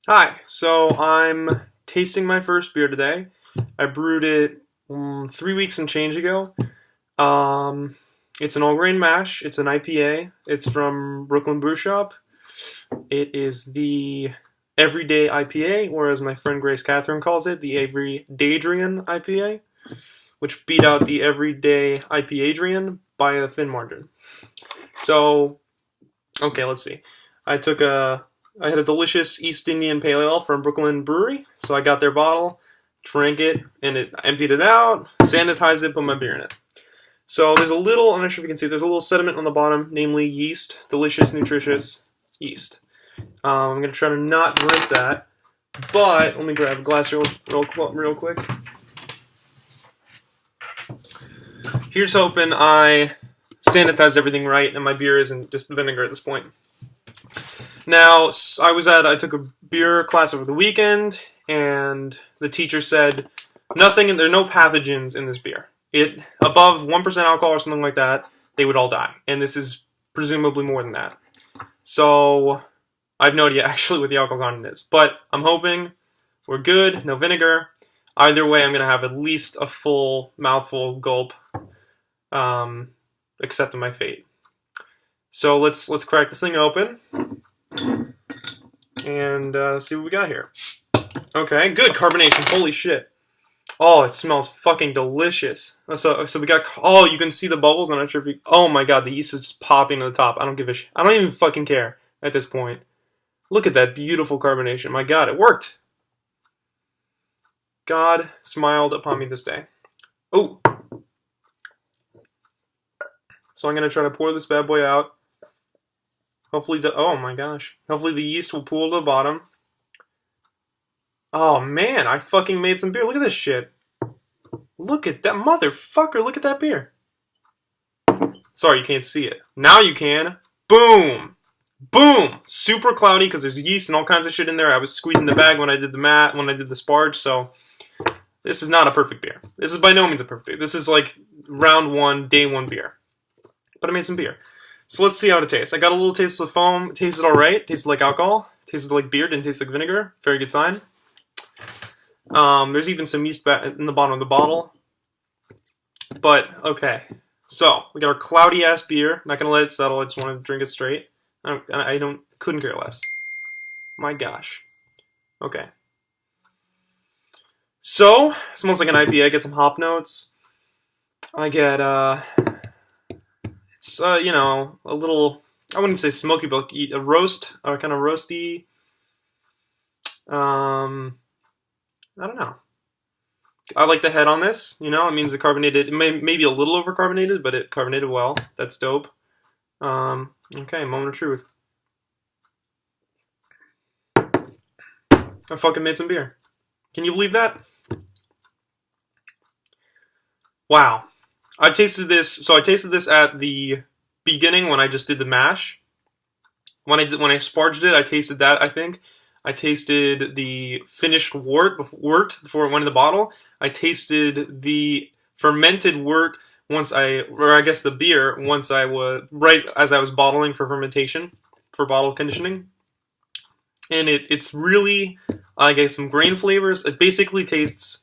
Hi, so I'm tasting my first beer today. I brewed it 3 weeks and change ago. Um, it's an all grain mash. It's an IPA. It's from Brooklyn Brew Shop. It is the Everyday IPA, or as my friend Grace Catherine calls it, the Adrian IPA, which beat out the Everyday IPA Adrian by a thin margin. So, okay, let's see. I took a I had a delicious East Indian Pale Ale from Brooklyn Brewery, so I got their bottle, drank it, and emptied it out, sanitized it, put my beer in it. So there's a little, I'm not sure if you can see, there's a little sediment on the bottom, namely yeast, delicious, nutritious yeast. I'm going to try to not drink that, but let me grab a glass real quick. Here's hoping I sanitized everything right and my beer isn't just vinegar at this point. Now, I took a beer class over the weekend, and the teacher said, there are no pathogens in this beer. Above 1% alcohol or something like that, they would all die. And this is presumably more than that. So, I have no idea actually what the alcohol content is. But I'm hoping we're good, no vinegar. Either way, I'm going to have at least a full mouthful gulp, accepting my fate. So let's crack this thing open and see what we got here. Okay, good carbonation. Holy shit! Oh, it smells fucking delicious. So we got. Oh, you can see the bubbles. I'm not sure if you. Oh my god, the yeast is just popping to the top. I don't give a shit. I don't even fucking care at this point. Look at that beautiful carbonation. My god, it worked. God smiled upon me this day. Oh. So I'm gonna try to pour this bad boy out. Hopefully oh my gosh. Hopefully the yeast will pool to the bottom. Oh man, I fucking made some beer. Look at this shit. Look at that motherfucker. Look at that beer. Sorry, you can't see it. Now you can. Boom. Boom. Super cloudy because there's yeast and all kinds of shit in there. I was squeezing the bag when I did the sparge, so this is not a perfect beer. This is by no means a perfect beer. This is like round one, day one beer. But I made some beer. So let's see how it tastes. I got a little taste of the foam. It tasted alright. Tasted like alcohol. Tasted like beer. Didn't taste like vinegar. Very good sign. There's even some yeast in the bottom of the bottle. But, okay. So, we got our cloudy-ass beer. Not going to let it settle. I just want to drink it straight. Couldn't care less. My gosh. Okay. So, it smells like an IPA. I get some hop notes. I get, it's, a little, I wouldn't say smoky, but a roast, or kind of roasty. I don't know. I like the head on this, it means it carbonated, it may be a little over-carbonated, but it carbonated well. That's dope. Okay, moment of truth. I fucking made some beer. Can you believe that? Wow. I tasted this at the beginning when I just did the mash. When I sparged it, I tasted that, I think. I tasted the finished wort before it went in the bottle. I tasted the fermented wort the beer right as I was bottling for fermentation, for bottle conditioning. And it's really, I get some grain flavors. It basically tastes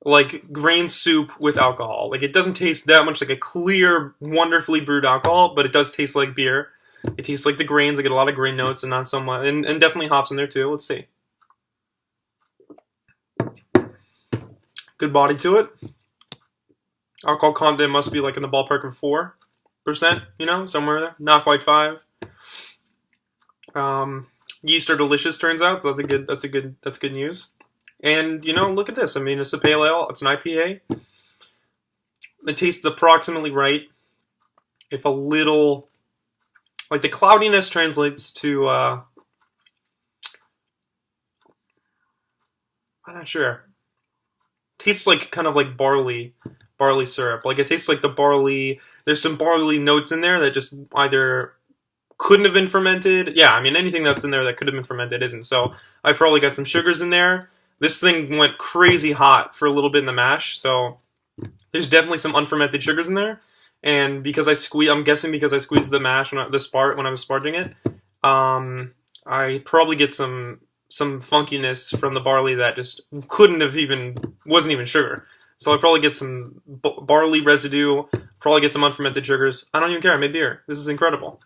like grain soup with alcohol. Like, it doesn't taste that much like a clear, wonderfully brewed alcohol, but it does taste like beer. It tastes like the grains. I get a lot of grain notes and not so much, and definitely hops in there too. Let's see. Good body to it. Alcohol content must be like in the ballpark of 4%, somewhere there. Not quite 5. Yeast are delicious, turns out, so that's good news. And look at this. I mean, it's a pale ale. It's an IPA. It tastes approximately right. If a little, like, the cloudiness translates to, I'm not sure. Tastes like kind of like barley syrup. Like, it tastes like the barley. There's some barley notes in there that just either couldn't have been fermented. Yeah, I mean, anything that's in there that could have been fermented isn't. So I probably got some sugars in there. This thing went crazy hot for a little bit in the mash, so there's definitely some unfermented sugars in there. And because I'm guessing because I squeezed the mash when I was sparging it, I probably get some some funkiness from the barley that just wasn't even sugar. So I'll probably get some barley residue, probably get some unfermented sugars. I don't even care. I made beer. This is incredible.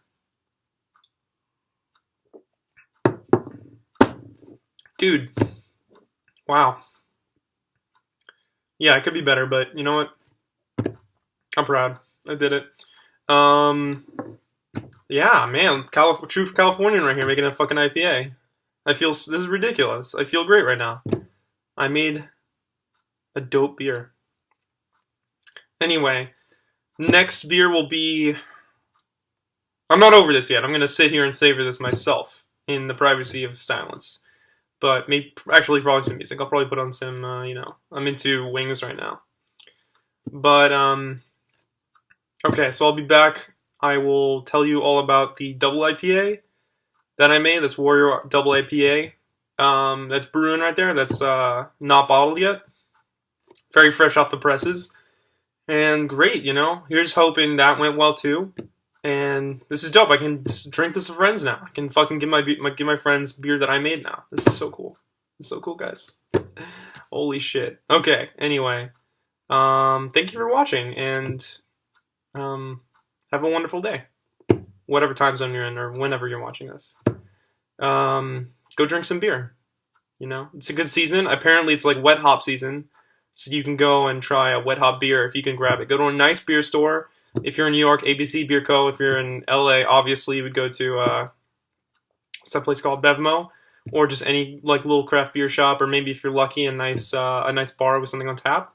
Dude. Wow. Yeah, it could be better, but you know what? I'm proud. I did it. Yeah, man. True Californian right here making a fucking IPA. This is ridiculous. I feel great right now. I made a dope beer. Anyway, next beer will be... I'm not over this yet. I'm going to sit here and savor this myself in the privacy of silence. But probably some music. I'll probably put on some, I'm into wings right now. But, okay, so I'll be back. I will tell you all about the double IPA that I made. This Warrior double IPA. That's brewing right there. That's not bottled yet. Very fresh off the presses. And great, Here's hoping that went well too. And this is dope. I can just drink this with friends now. I can fucking give my friends beer that I made now. This is so cool. It's so cool, guys. Holy shit. Okay, anyway. Thank you for watching, and have a wonderful day. Whatever time zone you're in, or whenever you're watching this. Go drink some beer. It's a good season. Apparently it's like wet hop season. So you can go and try a wet hop beer if you can grab it. Go to a nice beer store. If you're in New York, ABC Beer Co. If you're in LA, obviously you would go to some place called Bevmo, or just any like little craft beer shop, or maybe if you're lucky, a nice bar with something on tap.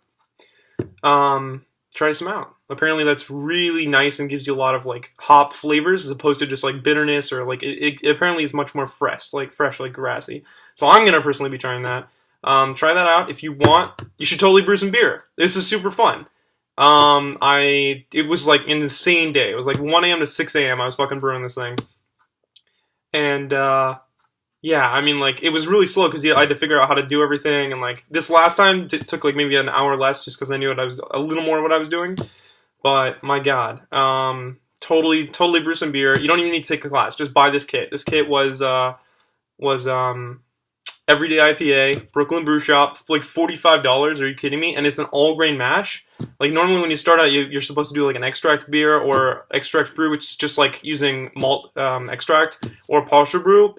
Try some out. Apparently that's really nice and gives you a lot of like hop flavors as opposed to just like bitterness, or like it apparently is much more fresh, like grassy. So I'm gonna personally be trying that. Try that out if you want. You should totally brew some beer. This is super fun. It was like an insane day. It was like 1 a.m. to 6 a.m. I was fucking brewing this thing. And, yeah, I mean, like, it was really slow because I had to figure out how to do everything. And, like, this last time it took, like, maybe an hour less just because I knew a little more of what I was doing. But, my God. Totally brew some beer. You don't even need to take a class. Just buy this kit. This kit was Everyday IPA, Brooklyn Brew Shop, like $45. Are you kidding me? And it's an all-grain mash. Like, normally when you start out, you're supposed to do, like, an extract beer or extract brew, which is just, like, using malt extract, or partial brew,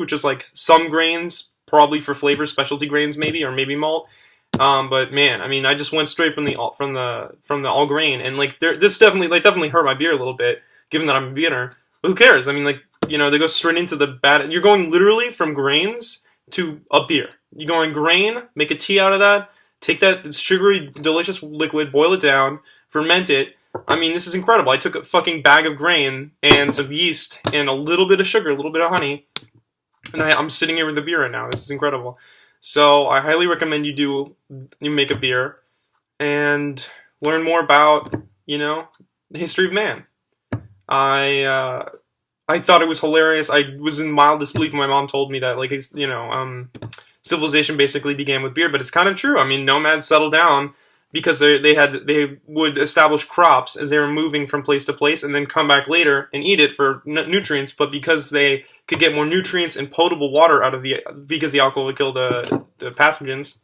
which is, like, some grains, probably for flavor, specialty grains maybe, or maybe malt. But, man, I mean, I just went straight from the all-grain, and, like, this definitely hurt my beer a little bit, given that I'm a beginner. But who cares? I mean, like, they go straight into the bad... You're going literally from grains to a beer. You're going grain, make a tea out of that, take that sugary, delicious liquid, boil it down, ferment it. I mean, this is incredible. I took a fucking bag of grain and some yeast and a little bit of sugar, a little bit of honey, and I'm sitting here with a beer right now. This is incredible. So I highly recommend you make a beer and learn more about, the history of man. I thought it was hilarious. I was in mild disbelief when my mom told me that, like, civilization basically began with beer, but it's kind of true. I mean, nomads settled down because they would establish crops as they were moving from place to place, and then come back later and eat it for nutrients. But because they could get more nutrients and potable water because the alcohol would kill the pathogens,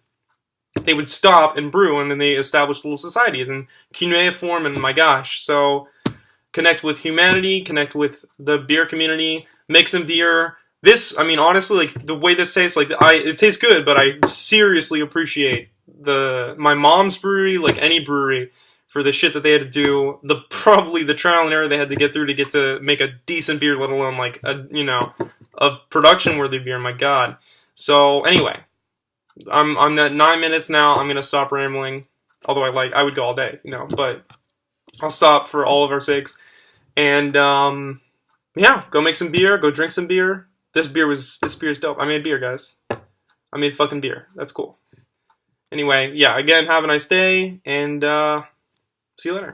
they would stop and brew, and then they established little societies and cuneiform, and my gosh, so. Connect with humanity, connect with the beer community, make some beer. This, I mean, honestly, like, the way this tastes, like, it tastes good, but I seriously appreciate my mom's brewery, like any brewery, for the shit that they had to do, probably the trial and error they had to get through to get to make a decent beer, let alone, like, a production-worthy beer, my God. So, anyway, I'm at 9 minutes now. I'm gonna stop rambling, although I would go all day, but... I'll stop for all of our sakes. And, yeah, go make some beer. Go drink some beer. This beer is dope. I made beer, guys. I made fucking beer. That's cool. Anyway, yeah, again, have a nice day. And, see you later.